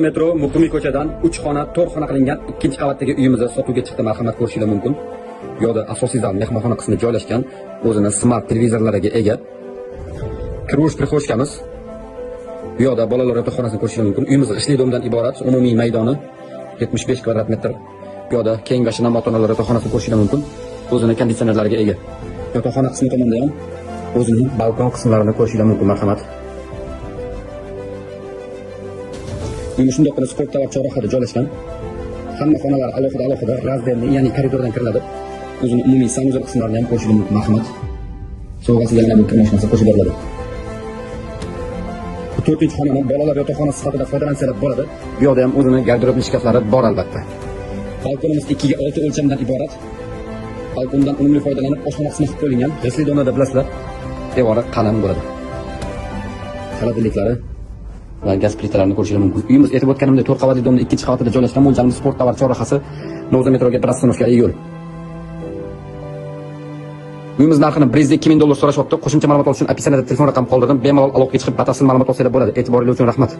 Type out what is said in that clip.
Metro Muqimiy ko'chadan 3 xona, 4 xona qilingan 2-qavatdagi uyimizni sotuvga chiqdi. Marhamat ko'rishingiz mumkin. Bu yerda asosiy zal, mehmonxona qismi joylashgan. O'zini smart televizorlariga ega. Kirush prixoshkamiz. Bu yerda bolalar yotoqxonasini ko'rishingiz mumkin. Uyimiz ishli domdan iborat. Umumiy maydoni 75 kvadrat metr. Bu yerda kengashi ham ota-onalar yotoqxonasini ko'rishingiz mumkin. O'zini konditsionerlariga ega. Yotoqxona qismi tomonda ham o'zining balkon qismlarini ko'rishingiz mumkin. Marhamat. Uyimiz shunday qilib sport tovar chorrahada joylashgan. Hamma xonalar alohida razdelni, ya'ni koridordan kiriladi. O'zining umumiy sanuzor qismlarini ham ko'rishingiz mumkin. Marhamat. Sovg'asiga yana bir kir mashinasi qo'shib beriladi. 4-chi xonani bolalar yotoqxonasi sifatida foydalansalar bo'ladi. Bu yerda ham o'zining garderobli shkaflari bor albatta. Balkonimiz 2 ga 6 o'lchamdan iborat. Balkondan unumli foydalanib oshxona qismi qilib qo'yilgan. Resli donada bilasizlar, devori qalin bo'ladi. Xaladiliklari va gaz plitalarini ko'rishingiz mumkin. Uyimiz aytib o'tganimdek 4 qavatli domda 2-qavatida joylashgan. Mo'ljalimiz sport tovar chorrahasi Novza metroga bir ostanovka yo'l. Uyimiz narxini Brezda $2000 so'rashyapti. Qo'shimcha ma'lumot olish uchun opisiyaga telefon raqam qoldirdim. Bemalol aloqaga chiqib batafsil ma'lumot olsangiz bo'ladi. E'tiboringiz uchun rahmat.